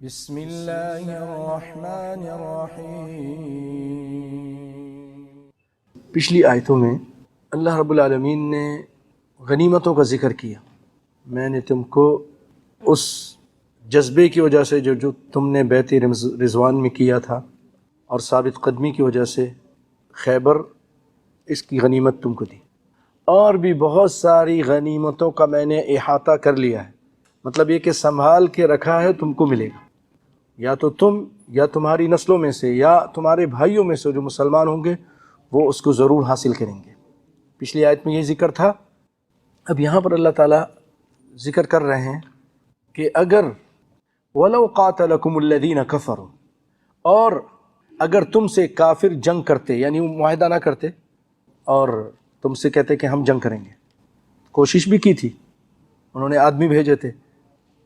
بسم اللہ الرحمن الرحیم۔ پچھلی آیتوں میں اللہ رب العالمین نے غنیمتوں کا ذکر کیا۔ میں نے تم کو اس جذبے کی وجہ سے جو تم نے بیت رضوان میں کیا تھا اور ثابت قدمی کی وجہ سے خیبر اس کی غنیمت تم کو دی، اور بھی بہت ساری غنیمتوں کا میں نے احاطہ کر لیا ہے۔ مطلب یہ کہ سنبھال کے رکھا ہے، تم کو ملے گا، یا تو تم یا تمہاری نسلوں میں سے یا تمہارے بھائیوں میں سے جو مسلمان ہوں گے وہ اس کو ضرور حاصل کریں گے۔ پچھلی آیت میں یہ ذکر تھا، اب یہاں پر اللہ تعالیٰ ذکر کر رہے ہیں کہ اگر وَلَوْ قَاتَلَكُمُ الَّذِينَ كَفَرُوا، اور اگر تم سے کافر جنگ کرتے، یعنی وہ معاہدہ نہ کرتے اور تم سے کہتے کہ ہم جنگ کریں گے، کوشش بھی کی تھی، انہوں نے آدمی بھیجے تھے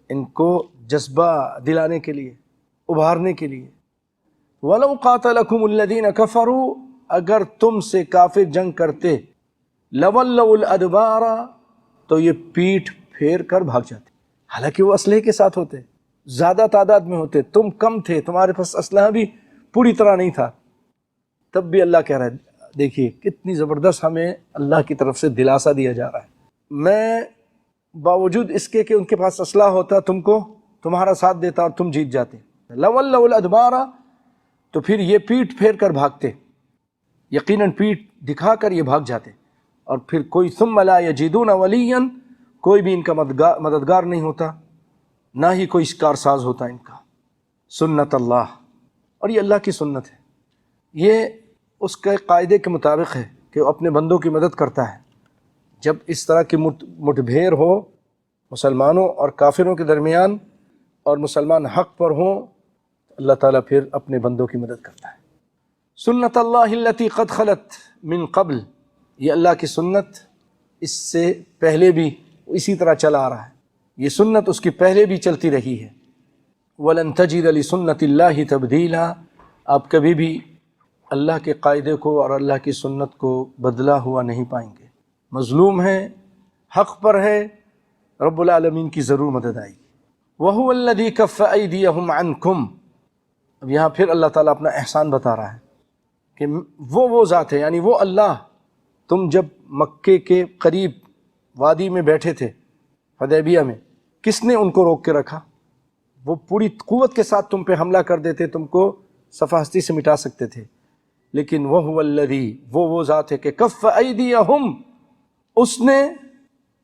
ان کو جذبہ دلانے کے لیے، ابھارنے کے لیے۔ وَلَوْ قَاتَلَكُمُ الَّذِينَ كَفَرُوا، اگر تم سے کافر جنگ کرتے، لَوَلَّوُا الْأَدْبَارَ، تو یہ پیٹھ پھیر کر بھاگ جاتے، حالانکہ وہ اسلحے کے ساتھ ہوتے، زیادہ تعداد میں ہوتے، تم کم تھے، تمہارے پاس اسلحہ بھی پوری طرح نہیں تھا، تب بھی اللہ کہہ رہا ہے، دیکھیے کتنی زبردست ہمیں اللہ کی طرف سے دلاسا دیا جا رہا ہے۔ میں باوجود اس کے کہ ان کے پاس اسلحہ ہوتا، تمہارا ساتھ دیتا اور تم جیت جاتے، لَوَلَّوُا الْأَدْبَارَ، تو پھر یہ پیٹھ پھیر کر بھاگتے، یقیناً پیٹھ دکھا کر یہ بھاگ جاتے، اور پھر کوئی ثُمَّ لَا يَجِدُونَ وَلِيًّا، کوئی بھی ان کا مددگار نہیں ہوتا، نہ ہی کوئی کارساز ہوتا ان کا۔ سنت اللہ، اور یہ اللہ کی سنت ہے، یہ اس کے قاعدے کے مطابق ہے کہ وہ اپنے بندوں کی مدد کرتا ہے۔ جب اس طرح کی مٹبھیر ہو مسلمانوں اور کافروں کے درمیان اور مسلمان حق پر ہوں، اللہ تعالیٰ پھر اپنے بندوں کی مدد کرتا ہے۔ سنت اللہ التی قد خلت من قبل، یہ اللہ کی سنت اس سے پہلے بھی اسی طرح چلا آ رہا ہے، یہ سنت اس کی پہلے بھی چلتی رہی ہے۔ وَلَن تَجِدَ لِسُنَّتِ اللَّهِ تَبْدِيلًا، آپ کبھی بھی اللہ کے قاعدے کو اور اللہ کی سنت کو بدلا ہوا نہیں پائیں گے۔ مظلوم ہے، حق پر ہے، رب العالمین کی ضرور مدد آئے گی۔ وَهُوَ الَّذِي كَفَّ أَيْدِيَهُمْ عَنْكُمْ، اب یہاں پھر اللہ تعالیٰ اپنا احسان بتا رہا ہے کہ وہ ذات ہے، یعنی وہ اللہ، تم جب مکے کے قریب وادی میں بیٹھے تھے حدیبیہ میں، کس نے ان کو روک کے رکھا؟ وہ پوری قوت کے ساتھ تم پہ حملہ کر دیتے، تم کو صفحہ ہستی سے مٹا سکتے تھے، لیکن وَهُوَ الَّذِي، وہ ذات ہے کہ کف ایدیہم، اس نے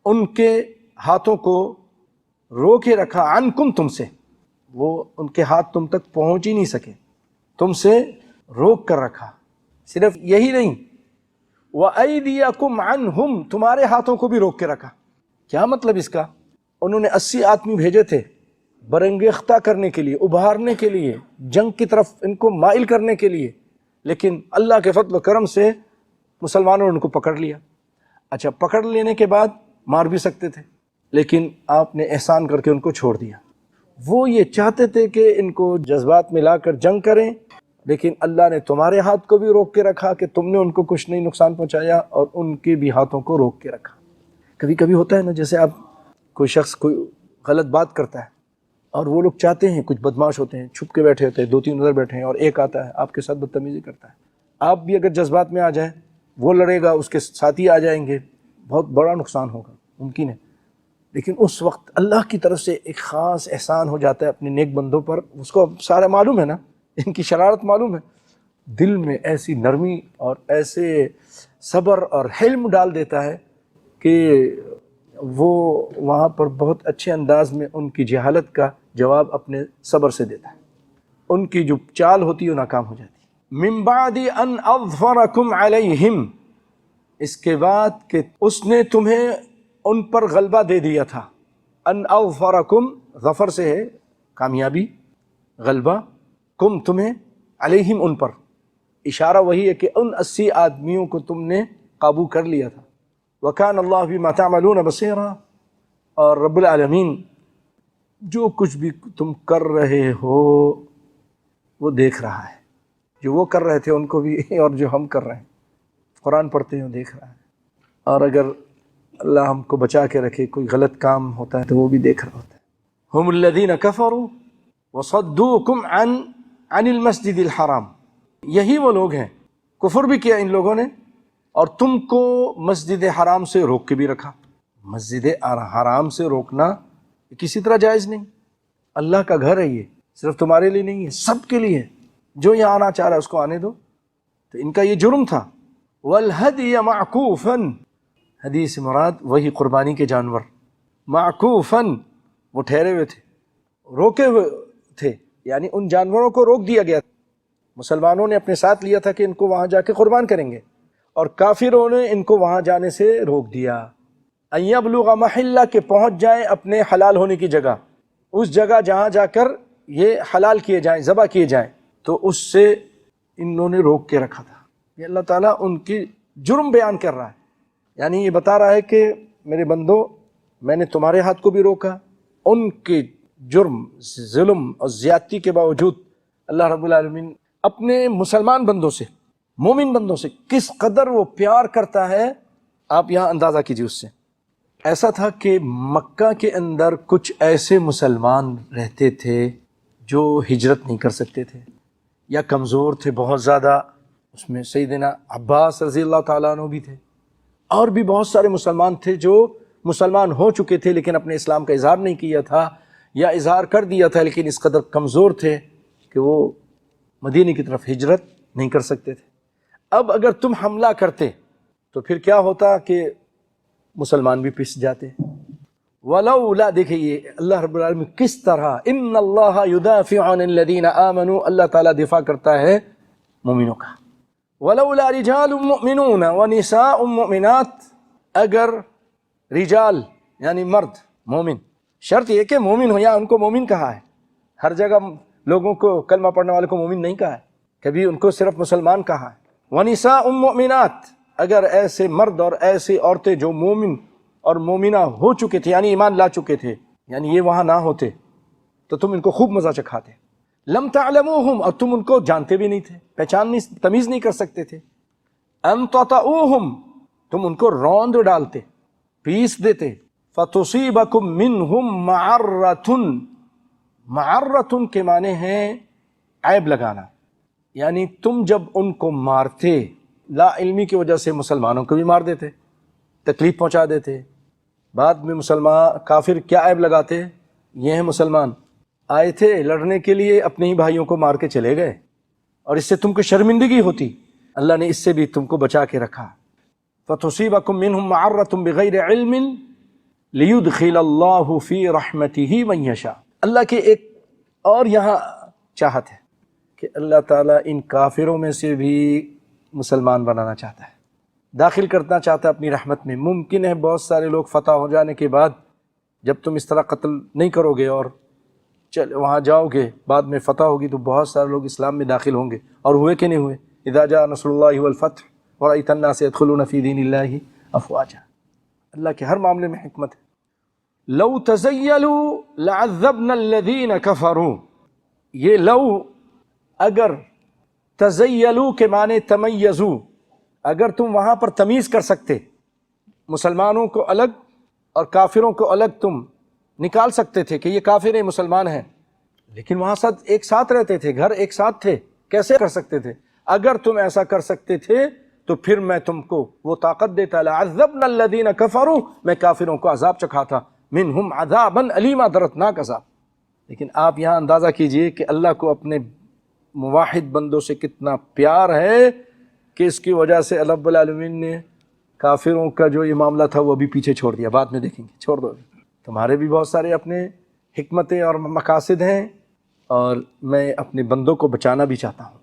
ان کے ہاتھوں کو روکے رکھا، عنکم، تم سے، وہ ان کے ہاتھ تم تک پہنچ ہی نہیں سکے، تم سے روک کر رکھا۔ صرف یہی نہیں، وَأَيْدِيَكُمْ عَنْهُمْ، تمہارے ہاتھوں کو بھی روک کے رکھا۔ کیا مطلب اس کا؟ انہوں نے 80 آدمی بھیجے تھے برانگیختہ کرنے کے لیے، ابھارنے کے لیے، جنگ کی طرف ان کو مائل کرنے کے لیے، لیکن اللہ کے فضل و کرم سے مسلمانوں نے ان کو پکڑ لیا۔ اچھا، پکڑ لینے کے بعد مار بھی سکتے تھے، لیکن آپ نے احسان کر کے ان کو چھوڑ دیا۔ وہ یہ چاہتے تھے کہ ان کو جذبات میں لا کر جنگ کریں، لیکن اللہ نے تمہارے ہاتھ کو بھی روک کے رکھا کہ تم نے ان کو کچھ نہیں نقصان پہنچایا، اور ان کے بھی ہاتھوں کو روک کے رکھا۔ کبھی کبھی ہوتا ہے نا، جیسے آپ کوئی شخص کوئی غلط بات کرتا ہے اور وہ لوگ چاہتے ہیں، کچھ بدماش ہوتے ہیں، چھپ کے بیٹھے ہوتے ہیں، 2-3 ادھر بیٹھے ہیں، اور ایک آتا ہے آپ کے ساتھ بدتمیزی کرتا ہے، آپ بھی اگر جذبات میں آ جائیں، وہ لڑے گا، اس کے ساتھی آ جائیں گے، بہت بڑا نقصان ہوگا، ممکن ہے۔ لیکن اس وقت اللہ کی طرف سے ایک خاص احسان ہو جاتا ہے اپنے نیک بندوں پر، اس کو سارا معلوم ہے نا، ان کی شرارت معلوم ہے، دل میں ایسی نرمی اور ایسے صبر اور حلم ڈال دیتا ہے کہ وہ وہاں پر بہت اچھے انداز میں ان کی جہالت کا جواب اپنے صبر سے دیتا ہے، ان کی جو چال ہوتی ہے وہ ناکام ہو جاتی ہے۔ من بعد ان اظفرکم علیہم، اس کے بعد کہ اس نے تمہیں ان پر غلبہ دے دیا تھا۔ ان اظفرکم، ظفر سے ہے کامیابی، غلبہ، کم تمہیں، علیہم ان پر، اشارہ وہی ہے کہ ان 80 آدمیوں کو تم نے قابو کر لیا تھا۔ وَكَانَ اللَّهُ بِمَا تَعْمَلُونَ بَصِيرًا، اور رب العالمین جو کچھ بھی تم کر رہے ہو وہ دیکھ رہا ہے، جو وہ کر رہے تھے ان کو بھی اور جو ہم کر رہے ہیں، قرآن پڑھتے ہیں دیکھ رہا ہے، اور اگر اللہ ہم کو بچا کے رکھے کوئی غلط کام ہوتا ہے تو وہ بھی دیکھ رہا ہوتا ہے۔ ہم الذین کفروا، وَصَدُّوكُمْ عَنِ الْمَسْجِدِ الْحَرَامِ، یہی وہ لوگ ہیں، کفر بھی کیا ان لوگوں نے اور تم کو مسجد حرام سے روک کے بھی رکھا۔ مسجد حرام سے روکنا کسی طرح جائز نہیں، اللہ کا گھر ہے، یہ صرف تمہارے لیے نہیں ہے، سب کے لیے ہے، جو یہاں آنا چاہ رہا ہے اس کو آنے دو۔ تو ان کا یہ جرم تھا۔ وَالْهَدْيَ مَعْكُوفًا، ہدی سے مراد وہی قربانی کے جانور، معکوفاً وہ ٹھہرے ہوئے تھے، روکے ہوئے تھے، یعنی ان جانوروں کو روک دیا گیا۔ مسلمانوں نے اپنے ساتھ لیا تھا کہ ان کو وہاں جا کے قربان کریں گے، اور کافروں نے ان کو وہاں جانے سے روک دیا۔ ان یبلغ محلہ، کہ پہنچ جائیں اپنے حلال ہونے کی جگہ، اس جگہ جہاں جا کر یہ حلال کیے جائیں، ذبح کیے جائیں، تو اس سے انہوں نے روک کے رکھا تھا۔ یہ اللہ تعالیٰ ان کی جرم بیان کر رہا ہے، یعنی یہ بتا رہا ہے کہ میرے بندو، میں نے تمہارے ہاتھ کو بھی روکا۔ ان کے جرم، ظلم اور زیادتی کے باوجود اللہ رب العالمین اپنے مسلمان بندوں سے، مومن بندوں سے کس قدر وہ پیار کرتا ہے، آپ یہاں اندازہ کیجیے اس سے۔ ایسا تھا کہ مکہ کے اندر کچھ ایسے مسلمان رہتے تھے جو ہجرت نہیں کر سکتے تھے یا کمزور تھے بہت زیادہ، اس میں سیدنا عباس رضی اللہ تعالیٰ عنہ بھی تھے، اور بھی بہت سارے مسلمان تھے جو مسلمان ہو چکے تھے لیکن اپنے اسلام کا اظہار نہیں کیا تھا، یا اظہار کر دیا تھا لیکن اس قدر کمزور تھے کہ وہ مدینے کی طرف ہجرت نہیں کر سکتے تھے۔ اب اگر تم حملہ کرتے تو پھر کیا ہوتا کہ مسلمان بھی پس جاتے۔ ولولا، دیکھیں یہ اللہ رب العالمین کس طرح، ان اللہ یدافع عن الذین آمنوا، اللہ تعالیٰ دفاع کرتا ہے مومنوں کا۔ ولولا رجال مؤمنون ونساء مؤمنات، اگر رجال یعنی مرد مومن، شرط یہ کہ مومن ہو، یا ان کو مومن کہا ہے، ہر جگہ لوگوں کو کلمہ پڑھنے والے کو مومن نہیں کہا ہے، کبھی ان کو صرف مسلمان کہا ہے۔ ونساء مؤمنات، اگر ایسے مرد اور ایسی عورتیں جو مومن اور مومنہ ہو چکے تھے یعنی ایمان لا چکے تھے، یعنی یہ وہاں نہ ہوتے تو تم ان کو خوب مزہ چکھاتے۔ لم تعلموہم، اور تم ان کو جانتے بھی نہیں تھے، پہچان نہیں، تمیز نہیں کر سکتے تھے۔ ان تطؤوہم، تم ان کو روند ڈالتے، پیس دیتے۔ فتصیبکم منہم معرۃ، معرۃ کے معنی ہیں عیب لگانا، یعنی تم جب ان کو مارتے لا علمی کی وجہ سے مسلمانوں کو بھی مار دیتے، تکلیف پہنچا دیتے۔ بعد میں مسلمان کافر کیا عیب لگاتے، یہ ہیں مسلمان آئے تھے لڑنے کے لیے، اپنے ہی بھائیوں کو مار کے چلے گئے، اور اس سے تم کو شرمندگی ہوتی، اللہ نے اس سے بھی تم کو بچا کے رکھا۔ فتصیبکم منہم معرۃ بغیر علم لیدخل اللہ فی رحمتہ من یشاء، اللہ کے ایک اور یہاں چاہت ہے کہ اللہ تعالیٰ ان کافروں میں سے بھی مسلمان بنانا چاہتا ہے، داخل کرنا چاہتا ہے اپنی رحمت میں۔ ممکن ہے بہت سارے لوگ فتح ہو جانے کے بعد جب تم اس طرح قتل نہیں کرو گے اور وہاں جاؤ گے، بعد میں فتح ہوگی تو بہت سارے لوگ اسلام میں داخل ہوں گے، اور ہوئے کہ نہیں ہوئے؟ اذا جاء نصر اللہ والفتح ورأیت الناس يدخلون فی دین اللہ افواجا۔ اللہ کے ہر معاملے میں حکمت ہے۔ لو تزیلوا لعذبنا الذین کفروا، یہ لو اگر، تزیلوا کے معنی تمیزوا، اگر تم وہاں پر تمیز کر سکتے، مسلمانوں کو الگ اور کافروں کو الگ تم نکال سکتے تھے کہ یہ کافر ہیں مسلمان ہیں، لیکن وہاں سب ایک ساتھ رہتے تھے، گھر ایک ساتھ تھے، کیسے کر سکتے تھے؟ اگر تم ایسا کر سکتے تھے تو پھر میں تم کو وہ طاقت دیتا، لعذبنا الذین کفروا، میں کافروں کو عذاب چکھاتا، منہم عذابا علیما، دردناک عذاب۔ لیکن آپ یہاں اندازہ کیجئے کہ اللہ کو اپنے موحد بندوں سے کتنا پیار ہے کہ اس کی وجہ سے اللہ رب العالمین نے کافروں کا جو یہ معاملہ تھا وہ بھی پیچھے چھوڑ دیا، بعد میں دیکھیں گے، چھوڑ دو، تمہارے بھی بہت سارے اپنے حکمتیں اور مقاصد ہیں، اور میں اپنے بندوں کو بچانا بھی چاہتا ہوں۔